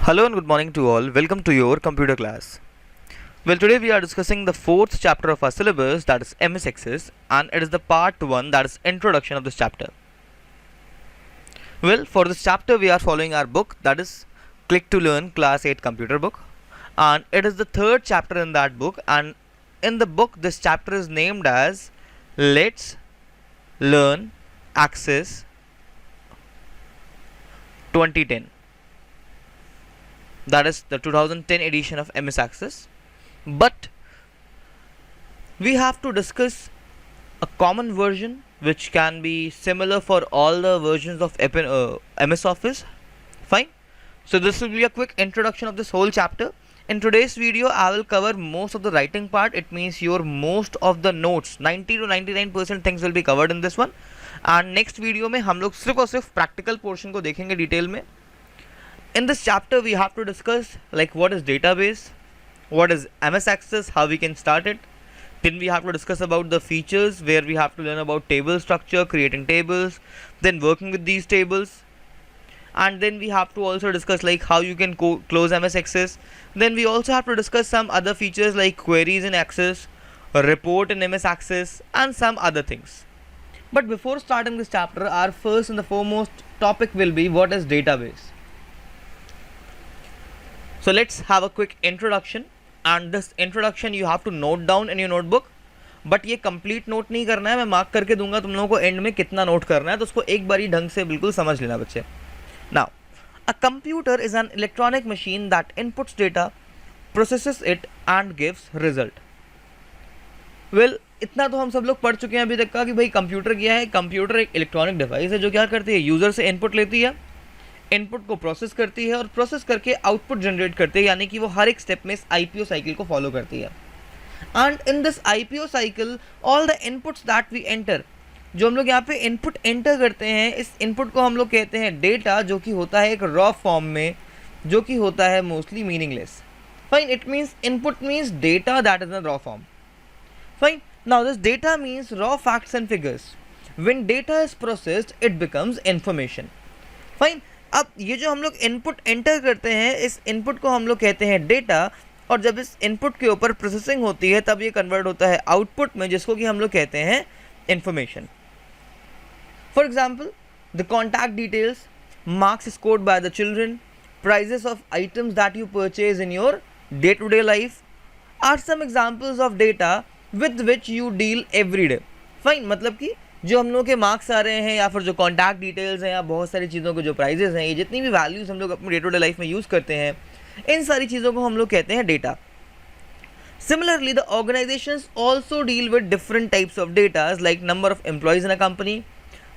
Hello and good morning to all. Welcome to your computer class. Well, today we are discussing the fourth chapter of our syllabus, that is MS Access, and it is the part 1, that is introduction of this chapter. Well, for this chapter we are following our book, that is Click to Learn Class 8 Computer Book, and it is the third chapter in that book, and in the book this chapter is named as Let's Learn Access 2010. That is the 2010 edition of MS Access. But we have to discuss a common version which can be similar for all the versions of MS Office. Fine. So this will be a quick introduction of this whole chapter. In today's video I will cover most of the writing part. It means your most of the notes, 90 to 99% things will be covered in this one. And next video में हम लोग सिर्फ और सिर्फ practical portion को देखेंगे detail में. In this chapter we have to discuss like what is database, what is MS Access, how we can start it. Then we have to discuss about the features where we have to learn about table structure, creating tables, then working with these tables. And then we have to also discuss like how you can close MS Access. Then we also have to discuss some other features like queries in Access, a report in MS Access, and some other things. But before starting this chapter, our first and the foremost topic will be what is database. So let's have a quick introduction, and this introduction you have to note down in your notebook. But ये complete note नहीं करना है, मैं mark करके दूंगा तुम लोगों को एंड में कितना नोट करना है, तो उसको एक बारी ढंग से बिल्कुल समझ लेना बच्चे. Now a computer is an electronic machine that inputs data, processes it and gives result. Well इतना तो हम सब लोग पढ़ चुके हैं अभी तक का कि भाई कंप्यूटर क्या है. कंप्यूटर एक इलेक्ट्रॉनिक डिवाइस है जो क्या करती है, यूज़र से इनपुट लेती है, इनपुट को प्रोसेस करती है और प्रोसेस करके आउटपुट जनरेट करती है, यानी कि वो हर एक स्टेप में इस आईपीओ साइकिल को फॉलो करती है. And in this IPO cycle all the inputs that we enter, जो हम लोग यहाँ पे इनपुट एंटर करते हैं, इस इनपुट को हम लोग कहते हैं डेटा, जो कि होता है एक रॉ फॉर्म में, जो कि होता है mostly meaningless. Fine, it means input means data that is in raw form. Fine, now this data means raw facts and figures. When data is processed it becomes information. Fine, अब ये जो हम लोग इनपुट एंटर करते हैं, इस input को हम लोग कहते हैं डेटा, और जब इस इनपुट के ऊपर प्रोसेसिंग होती है तब ये कन्वर्ट होता है आउटपुट में, जिसको कि हम लोग कहते हैं information. For example the contact details, marks scored by the children, prices of items that you purchase in your day to day life are some examples of data with which you deal every day. Fine, मतलब कि जो हम लोग के marks आ रहे हैं या फिर जो कॉन्टैक्ट डिटेल्स हैं या बहुत सारी चीज़ों के जो प्राइजेस हैं, ये जितनी भी वैल्यूज़ हम लोग अपने डे टू डे लाइफ में यूज़ करते हैं, इन सारी चीज़ों को हम लोग कहते हैं data. Similarly the organisations also deal with different types of datas like number of employees in a company,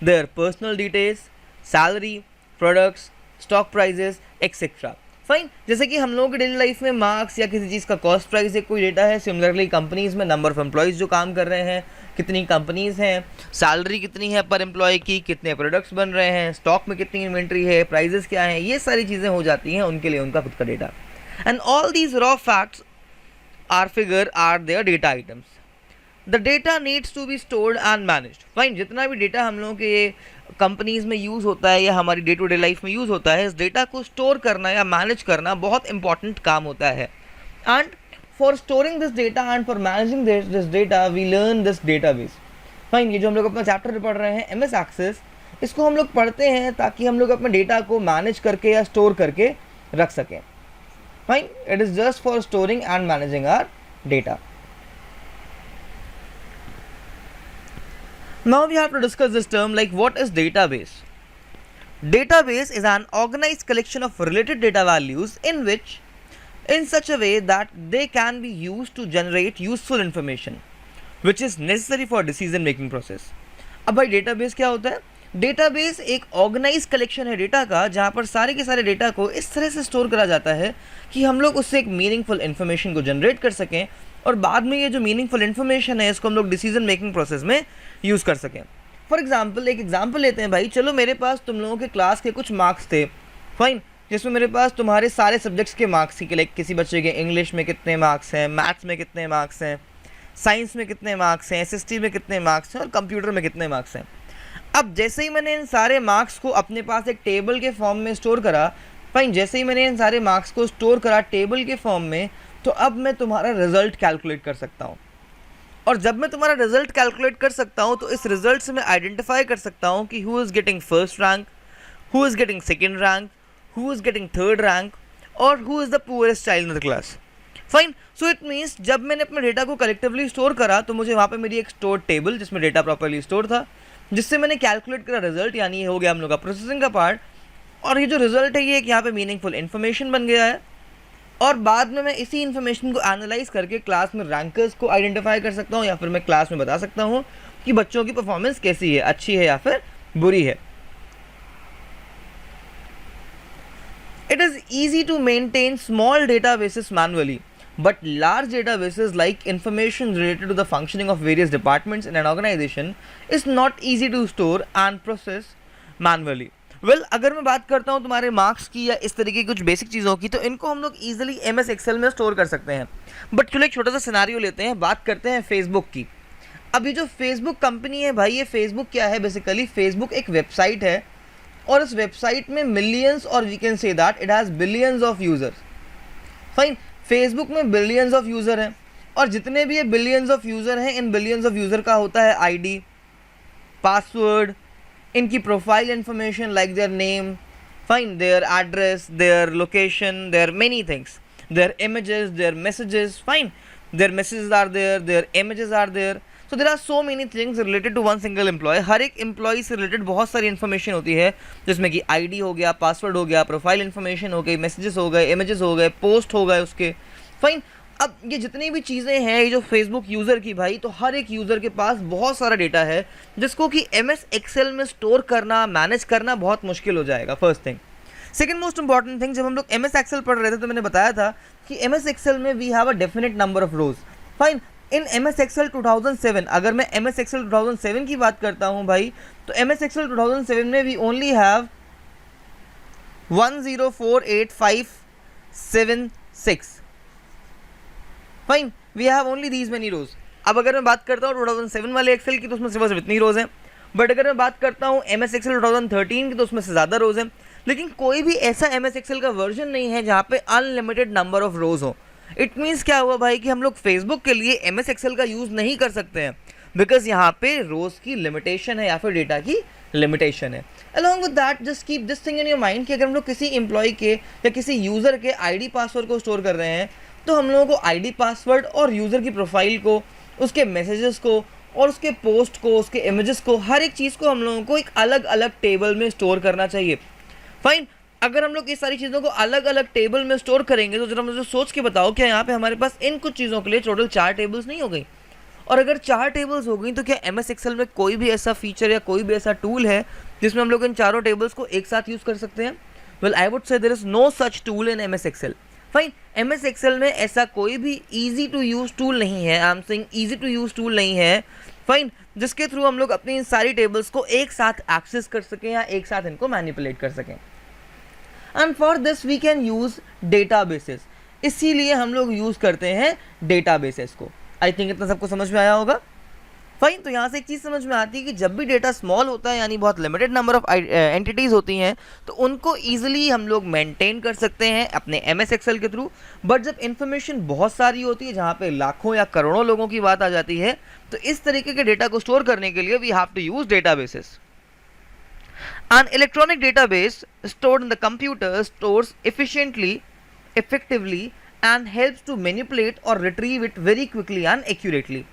their personal details, salary, products, stock prices etcetera. Fine, जैसे कि हम लोगों की डेली लाइफ में मार्क्स या किसी चीज़ का कॉस्ट प्राइस एक कोई डेटा है. सिमिलरली कंपनीज़ में नंबर ऑफ एम्प्लॉयज़ जो काम कर रहे हैं, कितनी कंपनीज़ हैं, सैलरी कितनी है पर एम्प्लॉय की, कितने प्रोडक्ट्स बन रहे हैं, स्टॉक में कितनी इन्वेंट्री है, प्राइजेस क्या हैं, ये सारी चीज़ें हो जाती हैं उनके लिए उनका खुद का data. And all these raw facts are figure are their data items. The data needs to be stored and managed. Fine, जितना भी डेटा हम लोगों के कंपनीज़ में यूज़ होता है या हमारी डे टू डे लाइफ में यूज़ होता है, इस डेटा को स्टोर करना या मैनेज करना बहुत इंपॉर्टेंट काम होता है. And for storing this data and for managing this data we learn this database. Fine, ये जो हम लोग अपना चैप्टर पढ़ रहे हैं MS Access, इसको हम लोग पढ़ते हैं ताकि हम लोग अपने डेटा को मैनेज करके या स्टोर करके रख सकें. Fine, it is just for storing and managing our data. Now we have to discuss this term like what is database. Database is an organized collection of related data values in such a way that they can be used to generate useful information which is necessary for decision making process. अब भाई database क्या होता है? Database एक organise collection है data का, जहाँ पर सारे के सारे डेटा को इस तरह से स्टोर करा जाता है कि हम लोग उससे एक मीनिंगफुल इन्फॉर्मेशन को जनरेट कर सकें और बाद में ये जो मीनिंगफुल इन्फॉर्मेशन है इसको हम लोग डिसीजन मेकिंग प्रोसेस में यूज़ कर सकें. फॉर एग्जांपल एक एग्जांपल लेते हैं भाई. चलो मेरे पास तुम लोगों के क्लास के कुछ मार्क्स थे, फाइन, जिसमें मेरे पास तुम्हारे सारे सब्जेक्ट्स के मार्क्स थी कि लाइक किसी बच्चे के इंग्लिश में कितने मार्क्स हैं, मैथ्स में कितने मार्क्स हैं, साइंस में कितने मार्क्स हैं, SST में कितने मार्क्स हैं और कंप्यूटर में कितने मार्क्स हैं. अब जैसे ही मैंने इन सारे मार्क्स को अपने पास एक टेबल के फॉर्म में स्टोर करा, फाइन, जैसे ही मैंने इन सारे मार्क्स को स्टोर करा टेबल के फॉर्म में, तो अब मैं तुम्हारा रिजल्ट कैलकुलेट कर सकता हूँ। और जब मैं तुम्हारा रिजल्ट कैलकुलेट कर सकता हूँ तो इस रिजल्ट से मैं आइडेंटिफाई कर सकता हूँ कि who is getting first rank, who is getting second rank, who is getting third rank, और who is the poorest child in the class. Fine, so it means जब मैंने अपने डेटा को कलेक्टिवली स्टोर करा तो मुझे वहाँ पे मेरी एक स्टोर टेबल जिसमें डेटा प्रॉपरली स्टोर था, जिससे मैंने कैलकुलेट करा रिजल्ट, यानी ये हो गया हम लोग का प्रोसेसिंग का पार्ट। और ये जो रिजल्ट है ये एक यहाँ पे मीनिंगफुल इन्फॉर्मेशन बन गया है, और बाद में मैं इसी इन्फॉर्मेशन को एनालाइज करके क्लास में रैंकर्स को आइडेंटिफाई कर सकता हूँ, या फिर मैं क्लास में बता सकता हूँ कि बच्चों की परफॉर्मेंस कैसी है, अच्छी है या फिर बुरी है। It is easy to maintain small databases manually, but large databases like information related to the functioning of various departments in an organization is not easy to store and process manually. Well, अगर मैं बात करता हूँ तुम्हारे marks की या इस तरीके की कुछ बेसिक चीज़ों की, तो इनको हम लोग ईजिली MS एक्सेल में स्टोर कर सकते हैं। बट चलो एक छोटा सा सिनारियो लेते हैं, बात करते हैं फेसबुक की। अभी जो फेसबुक कंपनी है भाई, ये फेसबुक क्या है बेसिकली, फेसबुक एक वेबसाइट है, और इस वेबसाइट में मिलियंस, और we can say that it has billions of users. Fine, Facebook में बिलियंस ऑफ यूज़र हैं, और जितने भी ये बिलियंस ऑफ यूज़र हैं, इन बिलियंस ऑफ यूज़र का होता है आईडी, पासवर्ड, इनकी profile information like their name, fine, their address, their location, their many things, their images, their messages, fine, their messages are their images are there. So there are so many things related to one single employ. हर एक employ से related बहुत सारी information होती है, जिसमें कि ID हो गया, पासवर्ड हो गया, प्रोफाइल इन्फॉर्मेशन हो गई, मैसेजेस हो गए, इमेजेस हो गए, पोस्ट हो गए उसके। फाइन, अब ये जितनी भी चीज़ें हैं ये जो फेसबुक यूज़र की भाई, तो हर एक यूज़र के पास बहुत सारा डेटा है, जिसको कि MS एक्सेल में स्टोर करना, मैनेज करना बहुत मुश्किल हो जाएगा, first thing. Second most important thing, जब हम लोग MS एक्सेल पढ़ रहे थे तो मैंने बताया था कि MS एक्सेल में we have a definite number of rows. Fine, in MS Excel 2007, अगर मैं MS एक्सेल 2007 की बात करता हूँ भाई, तो MS एक्सेल 2007 में we only have 104856। Fine, we have only these many rows. अब अगर मैं बात करता हूँ 2007 वाले एक्सेल की, तो उसमें सिर्फ इतनी रोज हैं। बट अगर मैं बात करता हूँ MS एक्सेल 2013 की, तो उसमें से ज़्यादा रोज हैं। लेकिन कोई भी ऐसा MS एक्सेल का वर्जन नहीं है जहाँ पे अनलिमिटेड नंबर ऑफ रोज हो। इट मीन्स क्या हुआ भाई कि हम लोग फेसबुक के लिए MS एक्सेल का यूज़ नहीं कर सकते हैं, बिकॉज यहाँ पे रोज की लिमिटेशन है या फिर डेटा की लिमिटेशन है। Along with that, just keep this thing in your mind कि अगर हम लोग किसी एम्प्लॉय के या किसी यूज़र के आईडी पासवर्ड को स्टोर कर रहे हैं, तो हम लोगों को आईडी पासवर्ड और यूज़र की प्रोफाइल को, उसके मैसेजेस को, और उसके पोस्ट को, उसके इमेजेस को, हर एक चीज़ को हम लोगों को एक अलग अलग टेबल में स्टोर करना चाहिए। फाइन, अगर हम लोग इस सारी चीज़ों को अलग अलग टेबल में स्टोर करेंगे, तो जरा मुझे सोच के बताओ क्या यहाँ पे हमारे पास इन कुछ चीज़ों के लिए टोटल 4 टेबल्स नहीं हो गई? और अगर 4 टेबल्स हो गई, तो क्या MS एक्सेल में कोई भी ऐसा फीचर या कोई भी ऐसा टूल है जिसमें हम लोग इन चारों टेबल्स को एक साथ यूज़ कर सकते हैं? Well, I would say there is no such tool in MS Excel. Fine, MS Excel में ऐसा कोई भी ईजी टू यूज़ टूल नहीं है, I am saying easy to use tool नहीं है, फाइन, जिसके थ्रू हम लोग अपनी इन सारी टेबल्स को एक साथ एक्सेस कर सकें या एक साथ इनको मैनिपुलेट कर सकें। And for this we can use databases, इसीलिए हम लोग यूज़ करते हैं डेटाबेसेस को। आई थिंक इतना सबको समझ में आया होगा। फाइन, तो यहाँ से एक चीज़ समझ में आती है कि जब भी डेटा स्मॉल होता है, यानी बहुत लिमिटेड नंबर ऑफ एंटिटीज़ होती हैं, तो उनको ईजिली हम लोग मेंटेन कर सकते हैं अपने MS एक्सेल के थ्रू। बट जब इन्फॉर्मेशन बहुत सारी होती है, जहाँ पे लाखों या करोड़ों लोगों की बात आ जाती है, तो इस तरीके के डेटा को स्टोर करने के लिए we have to use databases. An electronic database stored in the computer stores efficiently, effectively and helps to manipulate or retrieve it very quickly and accurately.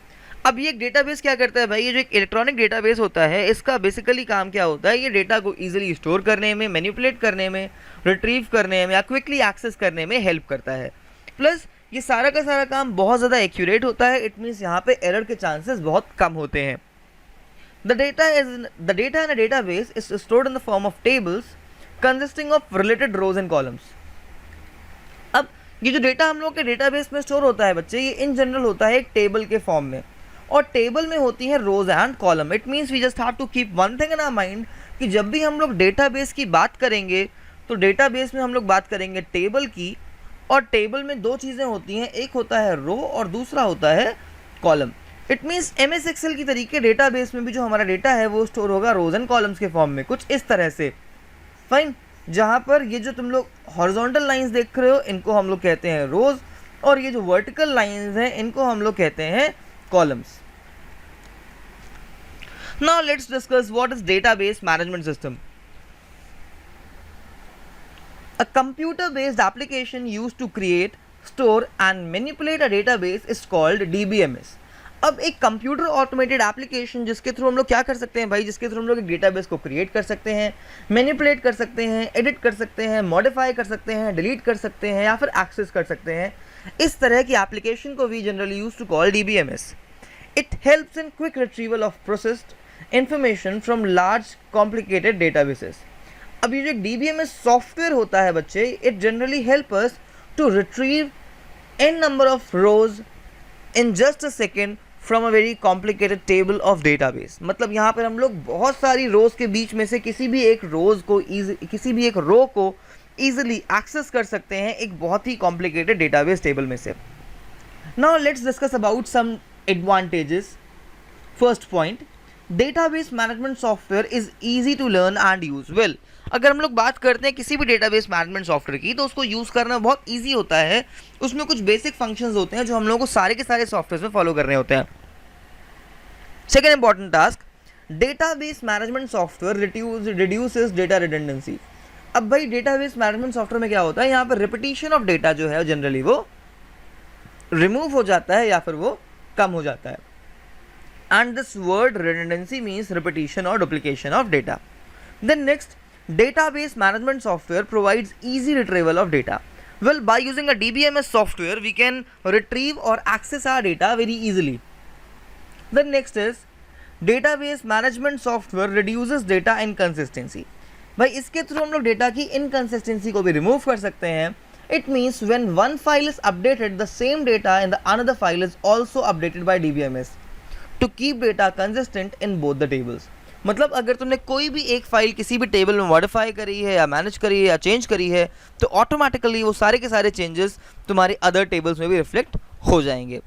अब ये एक डेटाबेस क्या करता है भाई, ये जो एक इलेक्ट्रॉनिक डेटाबेस होता है, इसका बेसिकली काम क्या होता है, ये डेटा को इजीली स्टोर करने में, मैनिपुलेट करने में, रिट्रीव करने में या क्विकली एक्सेस करने में हेल्प करता है। प्लस ये सारा का सारा काम बहुत ज़्यादा एक्यूरेट होता है। इट मीन्स यहाँ पे एरर के चांसेस बहुत कम होते हैं। The data in a database is stored in the form of tables consisting of related rows and columns. अब ये जो डेटा हम लोग के डेटाबेस में स्टोर होता है बच्चे, ये इन जनरल होता है एक टेबल के फॉर्म में, और टेबल में होती है rows and column. It means we just have to keep one thing in our mind कि जब भी हम लोग डेटाबेस की बात करेंगे, तो डेटाबेस में हम लोग बात करेंगे टेबल की, और टेबल में 2 चीज़ें होती हैं, एक होता है रो और दूसरा होता है column. It means MS Excel की तरीके डेटाबेस में भी जो हमारा डेटा है वो स्टोर होगा रोज एंड कॉलम्स के फॉर्म में, कुछ इस तरह से। फाइन, जहाँ पर ये जो तुम लोग हॉरिजॉन्टल लाइंस देख रहे हो इनको हम लोग कहते हैं रोज, और ये जो वर्टिकल लाइंस हैं इनको हम लोग कहते हैं columns. Now let's discuss what is database management system. A computer-based application used to create, store and manipulate a database is called DBMS. अब एक कंप्यूटर ऑटोमेटेड एप्लीकेशन जिसके थ्रू हम लोग क्या कर सकते हैं भाई, जिसके थ्रू हम लोग एक डेटाबेस को क्रिएट कर सकते हैं, मैनिपुलेट कर सकते हैं, एडिट कर सकते हैं, मॉडिफाई कर सकते हैं, डिलीट कर सकते हैं या फिर एक्सेस कर सकते हैं. इस तरह की एप्लीकेशन को we generally use to call DBMS. It helps in quick retrieval of processed information from large complicated databases. अब ये जो DBMS सॉफ्टवेयर होता है बच्चे, it generally help us to retrieve n number of rows in just a second from a very complicated table of database. मतलब यहाँ पर हम लोग बहुत सारी रोज के बीच में से किसी भी एक रो को ईजिली एक्सेस कर सकते हैं एक बहुत ही कॉम्प्लिकेटेड डेटाबेस टेबल में से. Now let's discuss about some advantages. First point, database management software is easy to learn and use well. अगर हम लोग बात करते हैं किसी भी डेटाबेस मैनेजमेंट सॉफ्टवेयर की तो उसको यूज़ करना बहुत इजी होता है. उसमें कुछ बेसिक फंक्शंस होते हैं जो हम लोगों को सारे के सारे सॉफ्टवेयर में फॉलो करने होते हैं. Second important task, database management software reduces data redundancy. अब भाई डेटाबेस मैनेजमेंट सॉफ्टवेयर में क्या होता है, यहाँ पर रिपीटिशन ऑफ डेटा जो है जनरली वो रिमूव हो जाता है या फिर वो कम हो जाता है. And this word redundancy means repetition और duplication of data. Then next, database management software provides easy retrieval of data. Well, by using a DBMS software we can retrieve or access our data very easily. The next is database management software reduces data inconsistency. भाई इसके through हम लोग data की inconsistency को भी remove कर सकते हैं. It means when one file is updated, the same data in the another file is also updated by DBMS to keep data consistent in both the tables. मतलब अगर तुमने कोई भी एक फाइल किसी भी टेबल में मॉडिफाई करी है या मैनेज करी है या चेंज करी है तो ऑटोमेटिकली वो सारे के सारे चेंजेस तुम्हारे अदर टेबल्स में भी रिफ्लेक्ट हो जाएंगे.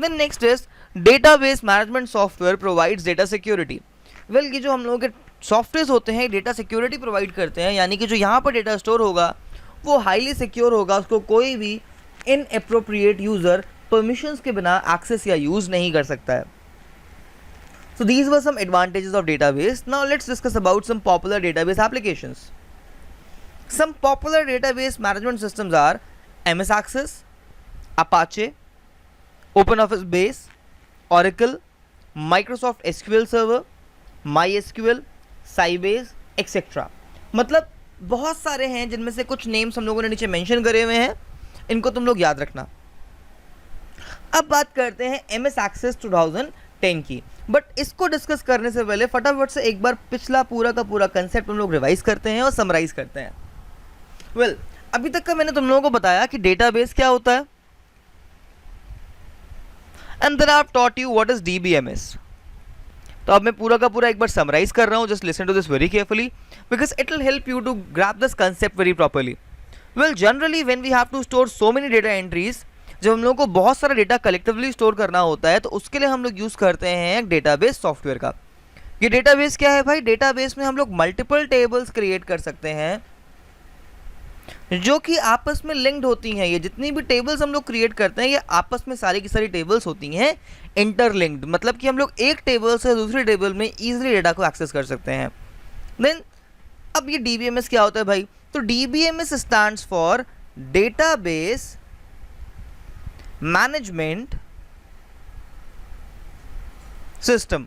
Then next is database management software provides data security. Well, ये जो हम लोगों के सॉफ्टवेयर होते हैं डेटा सिक्योरिटी प्रोवाइड करते हैं, यानी कि जो यहाँ पर डेटा स्टोर होगा वो हाईली सिक्योर होगा, उसको कोई भी इनएप्रोप्रिएट यूज़र परमिशंस के बिना एक्सेस या यूज़ नहीं कर सकता है. So these were some advantages of database. Now let's discuss about some popular database applications. Some popular database management systems are MS Access, Apache, OpenOffice Base, Oracle, Microsoft SQL Server, MySQL, Sybase, etc. मतलब बहुत सारे हैं जिनमें से कुछ names हम लोगों ने नीचे मेंशन करे हुए हैं, इनको तुम लोग याद रखना. अब बात करते हैं MS Access 2010 की. बट इसको डिस्कस करने से पहले फटाफट से एक बार पिछला पूरा का पूरा कंसेप्ट हम लोग रिवाइज करते हैं और समराइज करते हैं. वेल, अभी तक का मैंने तुम लोगों को बताया कि डेटाबेस क्या होता है and then I have taught you what is DBMS. तो अब मैं पूरा का पूरा एक बार समराइज कर रहा हूँ. Just listen to this very carefully because it will help you to grab this concept very properly. Well, generally when we have to store so many data entries, जब हम लोग को बहुत सारा डेटा कलेक्टिवली स्टोर करना होता है तो उसके लिए हम लोग यूज़ करते हैं एक डेटाबेस सॉफ्टवेयर का. ये डेटाबेस क्या है भाई, डेटाबेस में हम लोग मल्टीपल टेबल्स क्रिएट कर सकते हैं जो कि आपस में लिंक्ड होती हैं. ये जितनी भी टेबल्स हम लोग क्रिएट करते हैं ये आपस में सारी की सारी टेबल्स होती हैं इंटरलिंक्ड. मतलब कि हम लोग एक टेबल से दूसरी टेबल में ईजिली डेटा को एक्सेस कर सकते हैं. देन अब ये DBMS क्या होता है भाई, तो DBMS stands for database management system.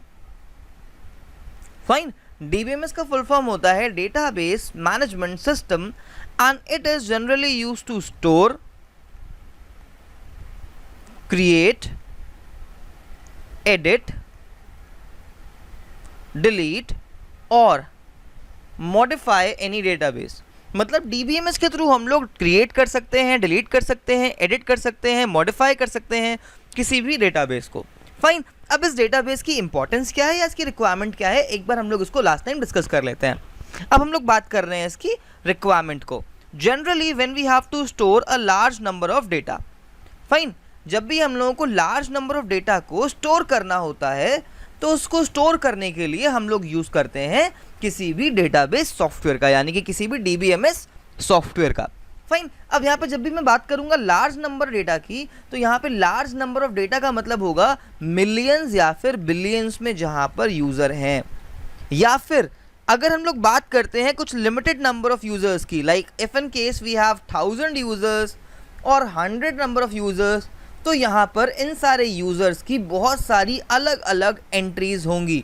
Fine, DBMS का फुल फॉर्म होता है database management system and it is generally used to store, create, edit, delete और मॉडिफाई एनी डेटाबेस. मतलब DBMS के थ्रू हम लोग क्रिएट कर सकते हैं, डिलीट कर सकते हैं, एडिट कर सकते हैं, मॉडिफाई कर सकते हैं किसी भी डेटाबेस को. फाइन, अब इस डेटाबेस की इंपॉर्टेंस क्या है या इसकी रिक्वायरमेंट क्या है, एक बार हम लोग इसको लास्ट टाइम डिस्कस कर लेते हैं. अब हम लोग बात कर रहे हैं इसकी रिक्वायरमेंट को. Generally when we have to store a large number of data. Fine, जब भी हम लोगों को लार्ज नंबर ऑफ डेटा को स्टोर करना होता है तो उसको स्टोर करने के लिए हम लोग यूज़ करते हैं किसी भी डेटाबेस सॉफ्टवेयर का, यानी कि किसी भी DBMS सॉफ्टवेयर का। फाइन। अब यहाँ पे जब भी मैं बात करूंगा लार्ज नंबर डेटा की, तो यहाँ पे लार्ज नंबर ऑफ डेटा का मतलब होगा मिलियंस या फिर बिलियंस में जहाँ पर यूज़र हैं। या फिर अगर हम लोग बात करते हैं कुछ लिमिटेड नंबर ऑफ यूज़र्स की, like if in case we have 1000 users और 100 नंबर ऑफ यूज़र्स, तो यहाँ पर इन सारे यूज़र्स की बहुत सारी अलग अलग एंट्रीज होंगी।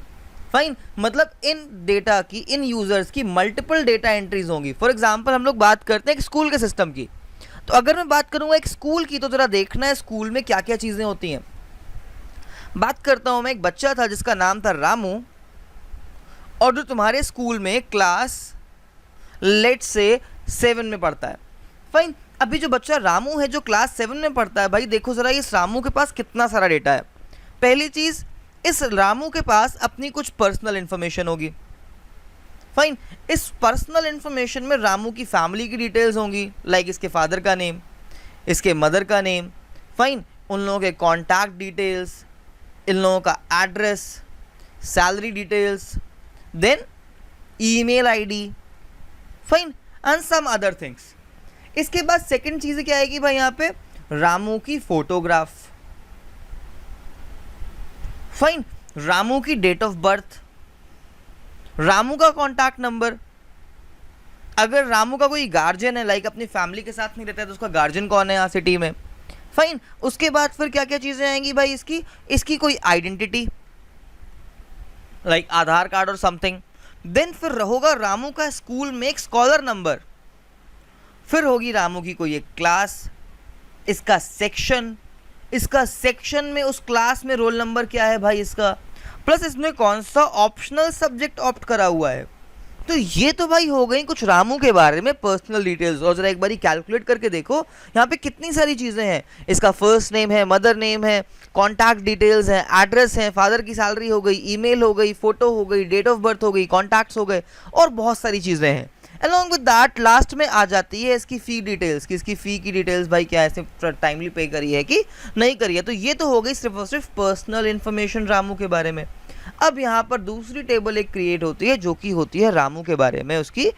फाइन। मतलब इन डेटा की, इन यूज़र्स की मल्टीपल डेटा एंट्रीज होंगी। फॉर एग्जांपल हम लोग बात करते हैं एक स्कूल के सिस्टम की, तो अगर मैं बात करूँगा एक स्कूल की, तो ज़रा देखना है स्कूल में क्या क्या चीज़ें होती हैं। बात करता हूँ मैं, एक बच्चा था जिसका नाम था रामू, और जो तुम्हारे स्कूल में क्लास लेट से 7 में पढ़ता है। फाइन। अभी जो बच्चा रामू है जो क्लास 7 में पढ़ता है, भाई देखो ज़रा इस रामू के पास कितना सारा डेटा है। पहली चीज़, इस रामू के पास अपनी कुछ पर्सनल इन्फॉर्मेशन होगी। फाइन। इस पर्सनल इन्फॉर्मेशन में रामू की फैमिली की डिटेल्स होंगी, लाइक इसके फादर का नेम, इसके मदर का नेम। फाइन। उन लोगों के कॉन्टैक्ट डिटेल्स, इन लोगों का address, salary details, then email ID. Fine. And some other things. इसके बाद सेकंड चीज़ क्या आएगी भाई यहाँ पे, रामू की फोटोग्राफ। फाइन। रामू की डेट ऑफ बर्थ, रामू का कॉन्टैक्ट नंबर। अगर रामू का कोई गार्जियन है, लाइक अपनी फैमिली के साथ नहीं रहता है, तो उसका गार्जियन कौन है यहाँ सिटी में। फाइन। उसके बाद फिर क्या क्या चीज़ें आएंगी भाई, इसकी कोई आइडेंटिटी, लाइक आधार कार्ड और समथिंग। देन फिर होगा रामू का स्कूल में एक स्कॉलर नंबर, फिर होगी रामू की कोई एक क्लास, इसका सेक्शन में उस क्लास में रोल नंबर क्या है भाई इसका, प्लस इसने कौन सा ऑप्शनल सब्जेक्ट ऑप्ट करा हुआ है। तो ये तो भाई हो गई कुछ रामू के बारे में पर्सनल डिटेल्स। और ज़रा एक बारी कैलकुलेट करके देखो यहाँ पे कितनी सारी चीज़ें हैं। इसका फर्स्ट नेम है, मदर नेम है, कॉन्टैक्ट डिटेल्स हैं, एड्रेस है, फादर की सैलरी हो गई, ईमेल हो गई, फ़ोटो हो गई, डेट ऑफ बर्थ हो गई, कॉन्टैक्ट्स हो गए, और बहुत सारी चीज़ें हैं। अलॉन्ग विद दैट लास्ट में आ जाती है इसकी फ़ी डिटेल्स, कि इसकी फ़ी की डिटेल्स भाई क्या है, सिर्फ टाइमली पे करी है कि नहीं करी है। तो ये तो हो गई सिर्फ और सिर्फ पर्सनल इन्फॉर्मेशन रामू के बारे में। अब यहाँ पर दूसरी टेबल एक क्रिएट होती है जो कि होती है रामू के बारे में, उसकी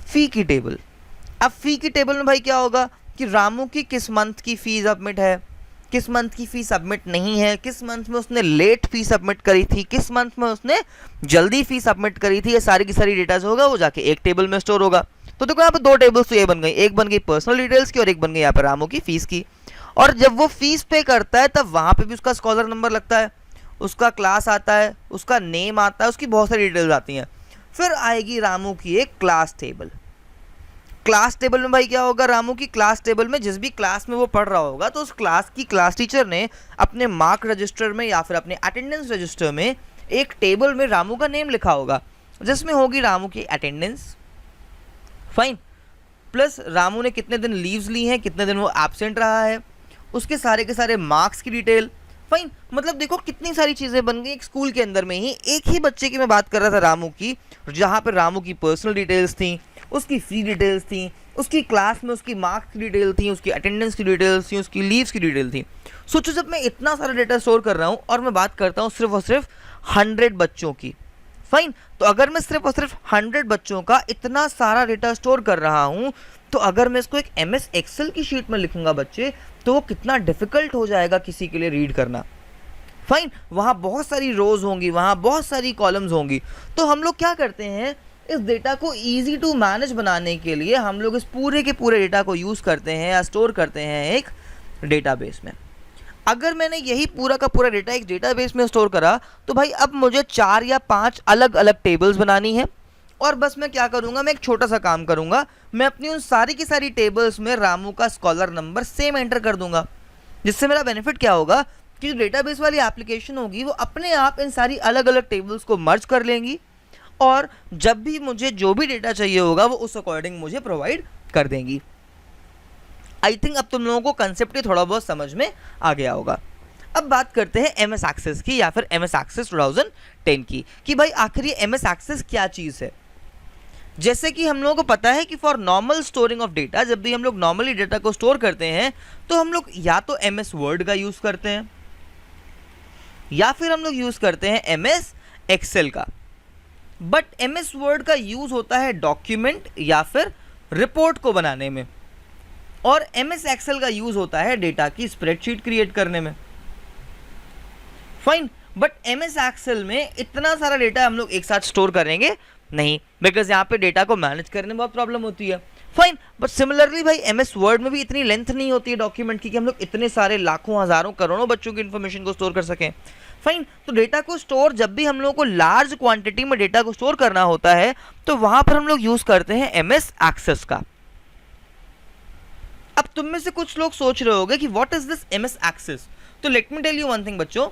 फ़ी की टेबल। अब फ़ी की टेबल में भाई क्या होगा कि रामू की किस मंथ की फ़ी सबमिट है, किस मंथ की फ़ी सबमिट नहीं है, किस मंथ में उसने लेट फ़ी सबमिट करी थी, किस मंथ में उसने जल्दी फ़ी सबमिट करी थी। ये सारी की सारी डेटा जो होगा वो जाके एक टेबल में स्टोर होगा। तो देखो यहाँ पर दो टेबल्स तो ये बन गई, एक बन गई पर्सनल डिटेल्स की और एक बन गई यहाँ पर रामू की फ़ीस की। और जब वो फीस पे करता है तब वहाँ पे भी उसका स्कॉलर नंबर लगता है, उसका क्लास आता है, उसका नेम आता है, उसकी बहुत सारी डिटेल्स आती हैं। फिर आएगी रामू की एक क्लास टेबल। क्लास टेबल में भाई क्या होगा, रामू की क्लास टेबल में जिस भी क्लास में वो पढ़ रहा होगा तो उस क्लास की क्लास टीचर ने अपने मार्क रजिस्टर में या फिर अपने अटेंडेंस रजिस्टर में एक टेबल में रामू का नेम लिखा होगा, जिसमें होगी रामू की अटेंडेंस। फाइन। प्लस रामू ने कितने दिन लीव्स ली हैं, कितने दिन वो एब्सेंट रहा है, उसके सारे के सारे मार्क्स की डिटेल। फाइन। मतलब देखो कितनी सारी चीज़ें बन गई एक स्कूल के अंदर में ही। एक ही बच्चे की मैं बात कर रहा था रामू की, जहाँ पर रामू की पर्सनल डिटेल्स थी, उसकी फ़ी डिटेल्स थी, उसकी क्लास में उसकी मार्क्स की डिटेल थी, उसकी अटेंडेंस की डिटेल्स थी, उसकी लीव्स की डिटेल थी। सोचो जब मैं इतना सारा डेटा स्टोर कर रहा हूँ और मैं बात करता हूँ सिर्फ और सिर्फ 100 बच्चों की। फाइन। तो अगर मैं सिर्फ और सिर्फ 100 बच्चों का इतना सारा डेटा स्टोर कर रहा हूँ, तो अगर मैं इसको एक MS एक्सेल की शीट में लिखूंगा बच्चे, तो वो कितना डिफ़िकल्ट हो जाएगा किसी के लिए रीड करना। फाइन। वहाँ बहुत सारी रोज़ होंगी, वहाँ बहुत सारी कॉलम्स होंगी। तो हम लोग क्या करते हैं, इस डेटा को ईजी टू मैनेज बनाने के लिए हम लोग इस पूरे के पूरे डेटा को यूज़ करते हैं या स्टोर करते हैं एक डेटाबेस में। अगर मैंने यही पूरा का पूरा डेटा एक डेटाबेस में स्टोर करा, तो भाई अब मुझे 4 या 5 अलग अलग टेबल्स बनानी है। और बस मैं क्या करूँगा, मैं एक छोटा सा काम करूँगा, मैं अपनी उन सारी की सारी टेबल्स में रामू का स्कॉलर नंबर सेम एंटर कर दूंगा। जिससे मेरा बेनिफिट क्या होगा कि जो डेटाबेस वाली एप्लीकेशन होगी वो अपने आप इन सारी अलग अलग टेबल्स को मर्ज कर लेंगी, और जब भी मुझे जो भी डेटा चाहिए होगा वो उस अकॉर्डिंग मुझे प्रोवाइड कर देंगी। आई थिंक अब तुम लोगों को कंसेप्ट ही थोड़ा बहुत समझ में आ गया होगा। अब बात करते हैं MS एक्सेस की या फिर MS एक्सेस 2010 की, कि भाई आखिर ये MS एक्सेस क्या चीज़ है। जैसे कि हम लोगों को पता है कि for normal storing of data, जब भी हम लोग नॉर्मली डेटा को स्टोर करते हैं तो हम लोग या तो MS वर्ड का यूज़ करते हैं, या फिर हम लोग यूज़ करते हैं MS एक्सेल का। बट MS वर्ड का यूज़ होता है डॉक्यूमेंट या फिर रिपोर्ट को बनाने में, और MS एक्सेल का यूज़ होता है डेटा की स्प्रेडशीट क्रिएट करने में। फाइन, बट MS एक्सेल में इतना सारा डेटा हम लोग एक साथ स्टोर करेंगे नहीं, बिकॉज यहाँ पे डेटा को मैनेज करने में बहुत प्रॉब्लम होती है। फाइन, बट सिमिलरली भाई MS वर्ड में भी इतनी लेंथ नहीं होती है डॉक्यूमेंट की कि हम लोग इतने सारे लाखों हज़ारों करोड़ों बच्चों की इन्फॉर्मेशन को स्टोर कर सकें। फाइन, तो डेटा को स्टोर, जब भी हम लोगों को लार्ज क्वांटिटी में डेटा को स्टोर करना होता है तो वहां पर हम लोग यूज करते हैं MS एक्सेस का। अब तुम में से कुछ लोग सोच रहे होंगे कि what is this MS Access. तो let me tell you one thing बच्चों,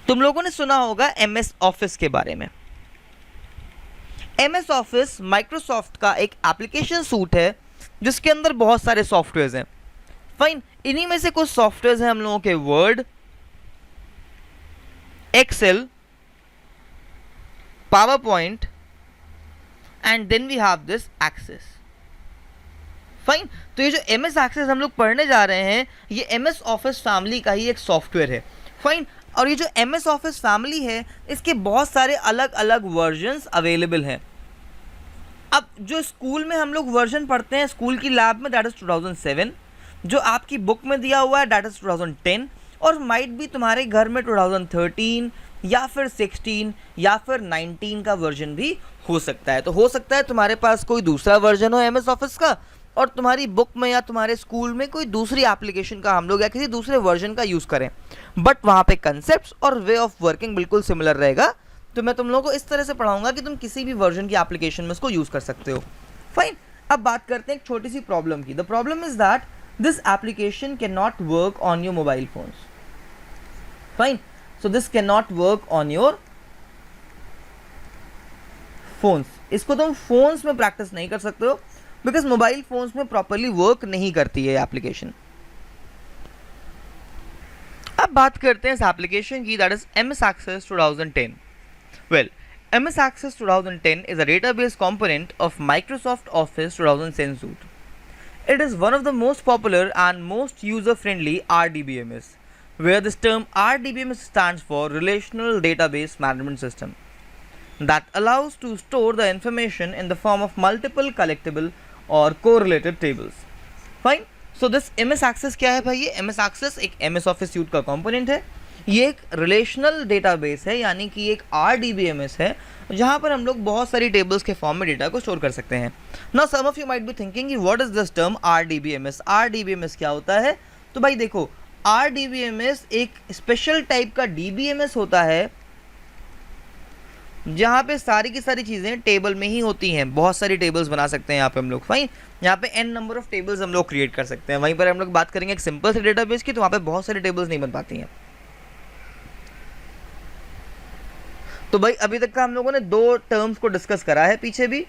तुम लोगों ने सुना होगा MS ऑफिस के बारे में। MS ऑफिस माइक्रोसॉफ्ट का एक एप्लीकेशन सूट है जिसके अंदर बहुत सारे सॉफ्टवेयर हैं। फाइन, इन्हीं में से कुछ सॉफ्टवेयर हैं हम लोगों के Word, Excel, PowerPoint, and then we have this Access. Fine, तो ये जो MS एक्सेस हम लोग पढ़ने जा रहे हैं ये MS ऑफिस फैमिली का ही एक सॉफ्टवेयर है। फाइन, और ये जो MS ऑफिस फैमिली है इसके बहुत सारे अलग अलग वर्जन्स अवेलेबल हैं। अब जो स्कूल में हम लोग वर्जन पढ़ते हैं स्कूल की लैब में, दैट इज 2007, जो आपकी बुक में दिया हुआ है दैट इज 2010, और माइट भी तुम्हारे घर में 2013 या फिर 16 या फिर 19 का वर्जन भी हो सकता है। तो हो सकता है तुम्हारे पास कोई दूसरा वर्जन हो MS ऑफिस का और तुम्हारी बुक में या तुम्हारे स्कूल में कोई दूसरी एप्लीकेशन का हम लोग या किसी दूसरे वर्जन का यूज़ करें, बट वहाँ पे कंसेप्ट्स और वे ऑफ वर्किंग बिल्कुल सिमिलर रहेगा। तो मैं तुम लोगों को इस तरह से पढ़ाऊंगा कि तुम किसी भी वर्जन की एप्लीकेशन में इसको यूज़ कर सकते हो। फाइन, अब बात करते हैं एक छोटी सी प्रॉब्लम की। The problem is that this application can not work on your mobile phones. Fine, so this can not work on your phones. इसको तुम फोन्स में प्रैक्टिस नहीं कर सकते हो बिकॉज मोबाइल फोन्स में प्रॉपरली वर्क नहीं करती है एप्लीकेशन। अब बात करते हैं इस एप्लीकेशन की, that is MS Access 2010। Well, MS Access 2010 is a database component of Microsoft Office 2010 suite. It is one of the most popular and most user-friendly RDBMS, where this term RDBMS stands for Relational Database Management System, that allows to store the information in the form of multiple collectible or correlated tables. Fine. So this MS Access क्या है भाई? ये MS Access एक MS Office suite का component है। ये एक relational database है, यानी कि एक RDBMS है जहाँ पर हम लोग बहुत सारी टेबल्स के फॉर्म में डेटा को स्टोर कर सकते हैं। Now some of you might be thinking what is this term RDBMS। RDBMS क्या होता है? तो भाई देखो, RDBMS एक स्पेशल टाइप का DBMS होता है जहाँ पे सारी की सारी चीज़ें टेबल में ही होती हैं। बहुत सारी टेबल्स बना सकते हैं यहाँ पे हम लोग। फाइन, यहाँ पे n नंबर ऑफ टेबल्स हम लोग क्रिएट कर सकते हैं। वहीं पर हम लोग बात करेंगे एक सिंपल से डेटाबेस की, तो वहाँ पे बहुत सारी टेबल्स नहीं बन पाती हैं। तो भाई अभी तक का हम लोगों ने दो टर्म्स को डिस्कस करा है पीछे भी,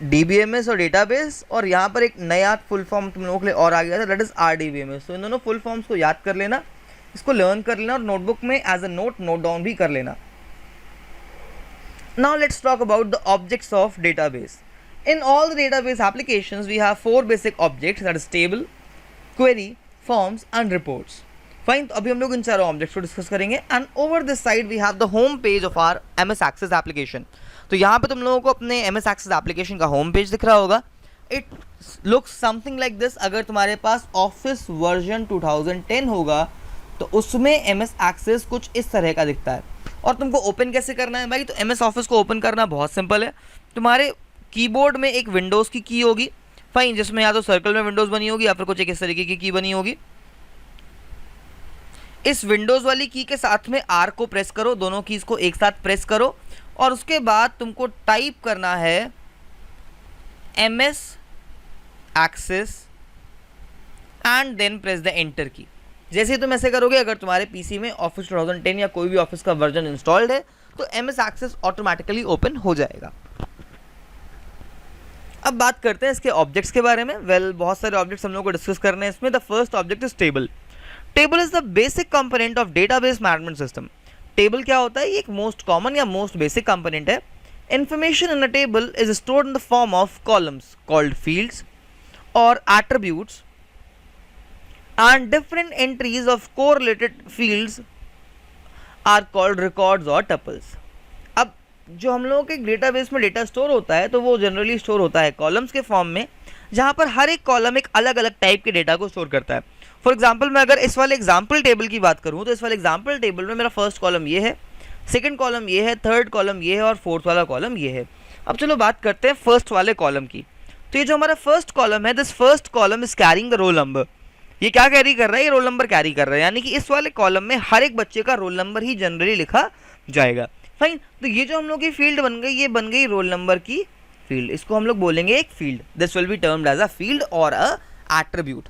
DBMS और डेटाबेस, और यहाँ पर एक नया फुल फॉर्म तुम लोगों के लिए और आ गया था, दैट इज RDBMS। तो इन दोनों फुल फॉर्म्स को याद कर लेना, इसको लर्न कर लेना और नोटबुक में एज अ नोट डाउन भी कर लेना। Now let's talk about the objects of database. In all the database applications we have 4 basic objects, that is table, query, forms and reports. Fine, तो अभी हम लोग इन चारों ऑब्जेक्ट्स को डिस्कस करेंगे। And over this side we have the home page of our MS Access application. तो यहाँ पे तुम लोगों को अपने MS एक्सेस एप्लीकेशन का होम पेज दिख रहा होगा। It looks something like this. अगर तुम्हारे पास ऑफिस वर्जन 2010 होगा तो उसमें MS एक्सेस कुछ इस तरह का दिखता है। और तुमको ओपन कैसे करना है भाई? तो MS ऑफिस को ओपन करना बहुत सिंपल है। तुम्हारे कीबोर्ड में एक विंडोज़ की की होगी, फाइन, जिसमें या तो सर्कल में विंडोज़ बनी होगी या फिर कुछ एक इस तरीके की बनी होगी। इस विंडोज़ वाली की के साथ में R को प्रेस करो, दोनों कीज को एक साथ प्रेस करो, और उसके बाद तुमको टाइप करना है MS Access and then press the enter key. जैसे ही तुम ऐसे करोगे, अगर तुम्हारे पीसी में ऑफिस 2010 या कोई भी ऑफिस का वर्जन इंस्टॉल्ड है तो MS एक्सेस ऑटोमेटिकली ओपन हो जाएगा। अब बात करते हैं इसके ऑब्जेक्ट्स के बारे में। वेल, बहुत सारे ऑब्जेक्ट्स हम लोग को डिस्कस करने हैं इसमें। The first object is table. Table is the basic component of database management system. Table क्या होता है? ये एक मोस्ट कॉमन या मोस्ट बेसिक कंपोनेंट है। Information in a table is stored in the form of columns called fields और attributes and different entries of correlated fields are called records or tuples. अब जो हम लोगों के डेटाबेस में data store होता है तो वो जनरली स्टोर होता है कॉलम्स के फॉर्म में, जहाँ पर हर एक कॉलम एक अलग अलग टाइप के डेटा को स्टोर करता है. फॉर एग्जाम्पल मैं अगर इस वाले एग्जाम्पल टेबल की बात करूँ तो इस वाले एग्जाम्पल टेबल में मेरा फर्स्ट कॉलम ये है, सेकंड कॉलम ये है, थर्ड कॉलम ये है और फोर्थ वाला कॉलम ये है. अब चलो बात करते हैं फर्स्ट वाले कॉलम की. तो ये जो हमारा फर्स्ट कॉलम है, this first column is carrying the roll number. ये क्या कैरी कर रहा है? ये रोल नंबर कैरी कर रहा है, यानी कि इस वाले कॉलम में हर एक बच्चे का रोल नंबर ही जनरली लिखा जाएगा. फाइन. तो ये जो हम लोग की फील्ड बन गई, ये बन गई रोल नंबर की फील्ड. इसको हम लोग बोलेंगे एक field. This will be termed as a field और a attribute.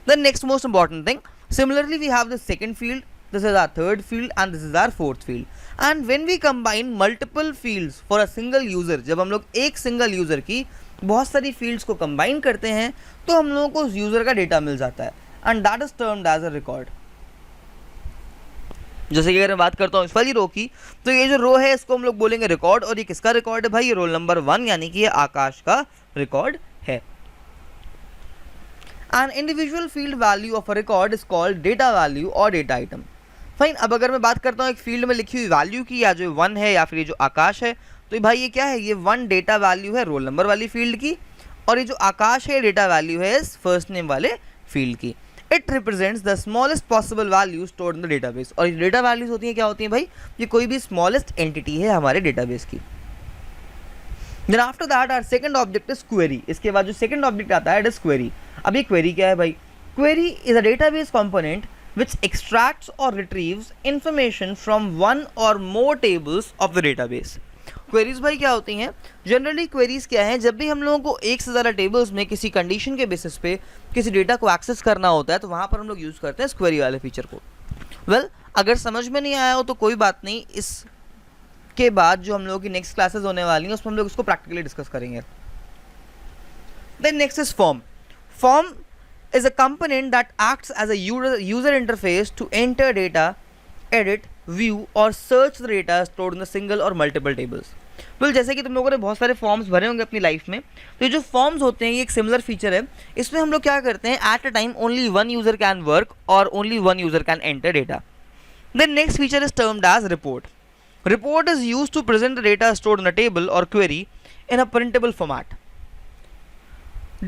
The next most important thing, similarly we have the second field, this is our third field and this is our fourth field. And when we combine multiple fields for a single user, जब हम लोग एक single user की बहुत सारी fields को combine करते हैं तो हम लोगों को उस यूज़र का डेटा मिल जाता है, and that is termed as a record. जैसे कि अगर मैं बात करता हूँ इस वाली रो की, तो ये जो रो है इसको हम लोग बोलेंगे रिकॉर्ड. और ये किसका रिकॉर्ड है भाई? ये रोल नंबर 1 यानी कि ये आकाश का रिकॉर्ड है. An individual field value of a record is called data value or data item. Fine. अब अगर मैं बात करता हूँ एक फील्ड में लिखी हुई वैल्यू की, या जो 1 है या फिर ये जो आकाश है, तो भाई ये क्या है? ये 1 डेटा वैल्यू है रोल नंबर वाली फील्ड की, और ये जो आकाश है डेटा वैल्यू है इस फर्स्ट नेम वाले फील्ड की. It represents the smallest possible value stored in the database. और ये डेटा वैल्यूज होती हैं, क्या होती हैं भाई? ये कोई भी स्मॉलेस्ट एंटिटी है हमारे डेटाबेस की. Then after that our second object is query. इसके बाद जो second object आता है it is query. अब ये query क्या है भाई? Query is a database component which extracts or retrieves information from one or more tables of the database. Queries भाई क्या होती हैं? Generally queries क्या है? जब भी हम लोगों को एक से ज़्यादा tables में किसी condition के basis पे किसी data को access करना होता है तो वहाँ पर हम लोग use करते हैं इस query वाले feature को. Well, अगर समझ में नहीं आया हो तो कोई बात नहीं, इस के बाद जो हम लोगों की नेक्स्ट क्लासेस होने वाली हैं उसमें हम लोग इसको प्रैक्टिकली डिस्कस करेंगे. Then next is form. Form is a component that acts as a user interface to enter data, edit, view और search the data stored in single और मल्टीपल टेबल्स. बिल जैसे कि तुम लोगों ने बहुत सारे फॉर्म्स भरे होंगे अपनी लाइफ में, तो ये जो फॉर्म्स होते हैं ये एक सिमिलर फीचर है. इसमें हम लोग क्या करते हैं? At a time only one user can work और only one user can enter data. Then next feature is termed as report. Report is used to present the data stored in a table or query in a printable format.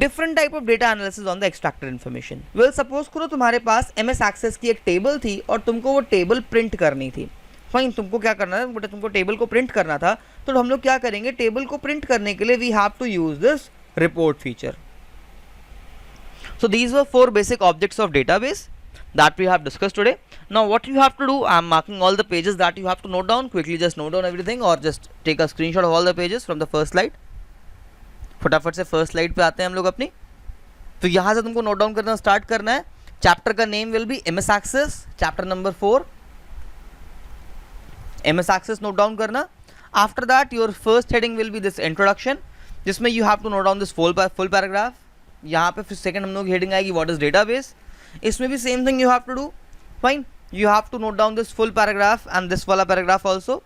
Different type of data analysis on the extracted information. Well, suppose करो तुम्हारे पास MS Access की एक table थी और तुमको वो table print करनी थी. फाइन. तुमको क्या करना था? तुमको टेबल को प्रिंट करना था, तो हम लोग क्या करेंगे? टेबल को प्रिंट करने के लिए we have to use this report feature. So these were 4 basic objects of database that we have discussed today. Now what you have to do, I am marking all the pages that you have to note down. Quickly just note down everything or just take a screenshot of all the pages from the first slide. फटाफट से first slide पे आते हैं हम लोग अपनी. तो यहाँ से तुमको नोट डाउन करना स्टार्ट करना है. चैप्टर का name will be MS Access, chapter number 4 MS Access note down करना. After that your first heading will be this introduction, जिसमें you have to note down this full paragraph. यहाँ पे फिर second हम लोग की हेडिंग आएगी व्हाट इज डेटाबेस. इसमें भी same thing you have to do. Fine. You have to note down this full paragraph and this वाला paragraph also.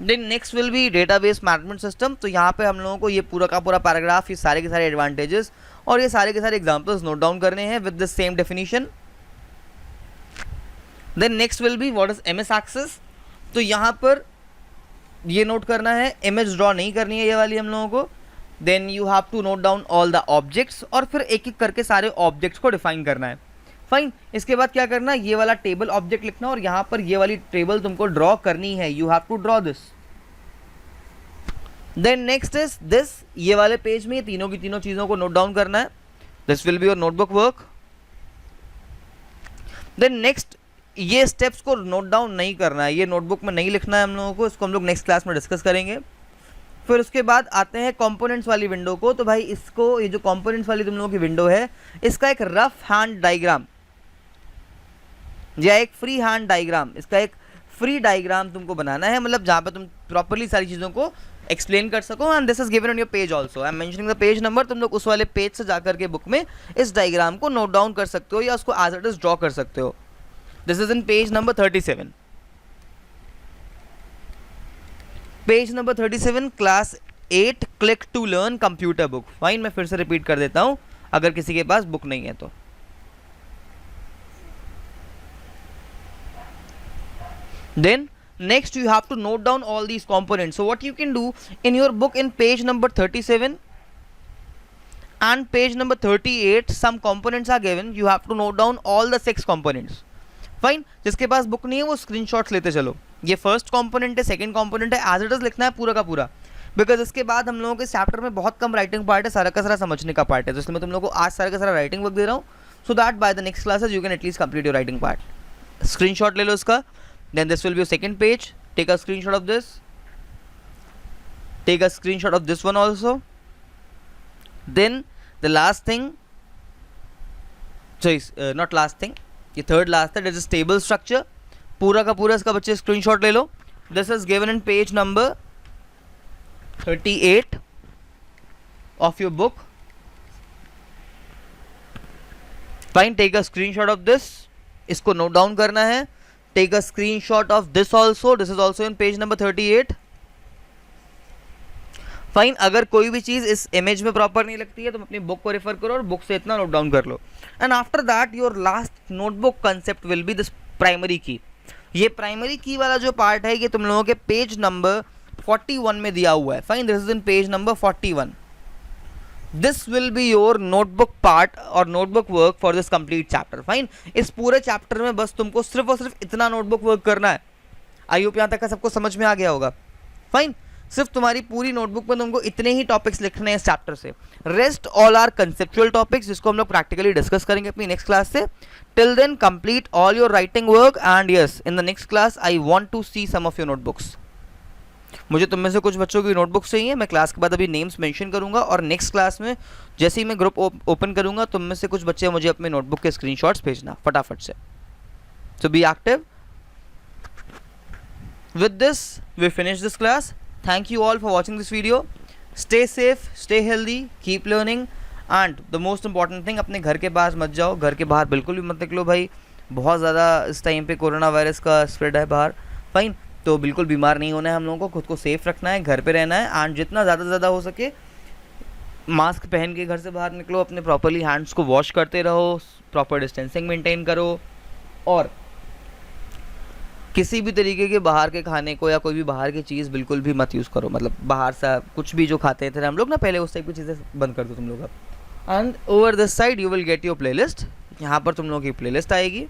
Then next will be database management system. तो यहाँ पे हम लोगों को ये पूरा का पूरा paragraph, ये सारे के सारे advantages और ये सारे के सारे examples note down करने हैं with the same definition. Then next will be what is MS Access. तो यहाँ पर ये note करना है, image draw नहीं करनी है ये वाली हम लोगों को. Then you have to note down all the objects और फिर एक एक करके सारे objects को define करना है. फाइन. इसके बाद क्या करना? ये वाला टेबल ऑब्जेक्ट लिखना और यहाँ पर ये वाली टेबल तुमको ड्रॉ करनी है. You have to draw this. Then next is this, ये वाले पेज में तीनों की तीनों चीजों को नोट डाउन करना है. This will be your notebook work. Then next, ये स्टेप्स को नोट डाउन नहीं करना है, ये नोटबुक में नहीं लिखना है हम लोगों को. इसको हम लोग नेक्स्ट क्लास में डिस्कस करेंगे. फिर उसके बाद आते हैं कंपोनेंट्स वाली विंडो को. तो भाई इसको, ये जो कंपोनेंट्स वाली तुम लोगों की विंडो है, इसका एक रफ हैंड डायग्राम या एक फ्री हैंड डायग्राम, इसका एक फ्री डायग्राम तुमको बनाना है, मतलब जहाँ पे तुम प्रॉपरली सारी चीज़ों को एक्सप्लेन कर सको. And this is given on your page also. I am mentioning the page number. तुम लोग उस वाले पेज से जाकर के बुक में इस डायग्राम को नोट डाउन कर सकते हो या उसको एज इट इज ड्रॉ कर सकते हो. This is in page number 37. Page number 37 class 8 click to learn computer book. Fine. मैं फिर से रिपीट कर देता हूँ. अगर किसी के पास बुक नहीं है तो। Then next you have to note down all these components. So what you can do in your book in page number 37 and page number 38 some components are given. You have to note down all the 6 components. Fine. जिसके पास book नहीं है वो screenshots लेते चलो। ये first component है, second component है, as it is लिखना है पूरा का पूरा, बिकॉज इसके बाद हम लोगों के चैप्टर में बहुत कम राइटिंग पार्ट है, सारा का सारा समझने का पार्ट है। तो इसलिए मैं तुम लोगों को आज सारा का सारा राइटिंग वर्क दे रहा हूँ, so that by the next classes you can at least complete your writing part. Screenshot ले लो इसका। Then this will be your second page. Take a screenshot of this. Take a screenshot of this one also. Then the last thing, sorry, not last thing, ये third last है, this is table structure. पूरा का पूरा इसका बच्चे screenshot ले लो. This is given in page number 38 of your book. Fine, take a screenshot of this. इसको note down करना है. Take a screenshot of this also. This is also in page number 38. Fine, अगर कोई भी चीज़ इस image में proper नहीं लगती है तो अपनी बुक को रेफर करो और बुक से इतना नोट डाउन कर लो। And after that your last notebook concept will be this primary key. ये प्राइमरी की वाला जो पार्ट है ये तुम लोगों के पेज नंबर 41 में दिया हुआ है। Fine, this is in page number 41। This will be your notebook part और notebook work for this complete chapter. Fine, इस पूरे चैप्टर में बस तुमको सिर्फ और सिर्फ इतना नोटबुक वर्क करना है। आई होप यहाँ तक का सबको समझ में आ गया होगा। फाइन, सिर्फ तुम्हारी पूरी नोटबुक में तुमको इतने ही टॉपिक्स लिखने हैं इस चैप्टर से। Rest all are conceptual topics जिसको हम लोग प्रैक्टिकली डिस्कस करेंगे अपनी नेक्स्ट क्लास से। Till then complete all your writing work and yes, in the next class I want to see some of your notebooks. मुझे तुम में से कुछ बच्चों की नोटबुक चाहिए। मैं क्लास के बाद अभी नेम्स मेंशन करूंगा और नेक्स्ट क्लास में जैसे ही मैं ग्रुप ओपन करूंगा तुम में से कुछ बच्चे मुझे अपने नोटबुक के स्क्रीनशॉट्स भेजना फटाफट से। So be active. With this we finish this class. Thank you all for watching this video. Stay safe, stay healthy, keep learning and the most important thing, अपने घर के बाहर मत जाओ। घर के बाहर बिल्कुल भी मत निकलो भाई, बहुत ज़्यादा इस टाइम पे कोरोना वायरस का स्प्रेड है बाहर। फाइन, तो बिल्कुल बीमार नहीं होना है हम लोगों को, खुद को सेफ रखना है, घर पे रहना है एंड जितना ज़्यादा से ज़्यादा हो सके मास्क पहन के घर से बाहर निकलो। अपने प्रॉपरली हैंड्स को वॉश करते रहो, प्रॉपर डिस्टेंसिंग मेंटेन करो और किसी भी तरीके के बाहर के खाने को या कोई भी बाहर की चीज़ बिल्कुल भी मत यूज़ करो। मतलब बाहर से कुछ भी जो खाते थे हम लोग ना पहले, उस टाइप की चीज़ें बंद कर दो तुम लोग अब। And over this side you will get your playlist. यहाँ पर तुम लोगों की प्लेलिस्ट आएगी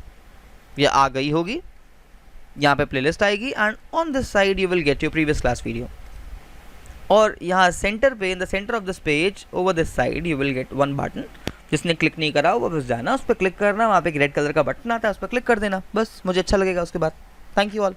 या आ गई होगी, यहाँ पे प्लेलिस्ट आएगी and on this side you will get your previous class video. और यहाँ सेंटर पे, in the centre of this page over this side you will get one button. जिसने क्लिक नहीं करा वो बस जाना, उस पर क्लिक करना, वहाँ पे एक रेड कलर का बटन आता है, उस पर क्लिक कर देना, बस मुझे अच्छा लगेगा उसके बाद। Thank you all.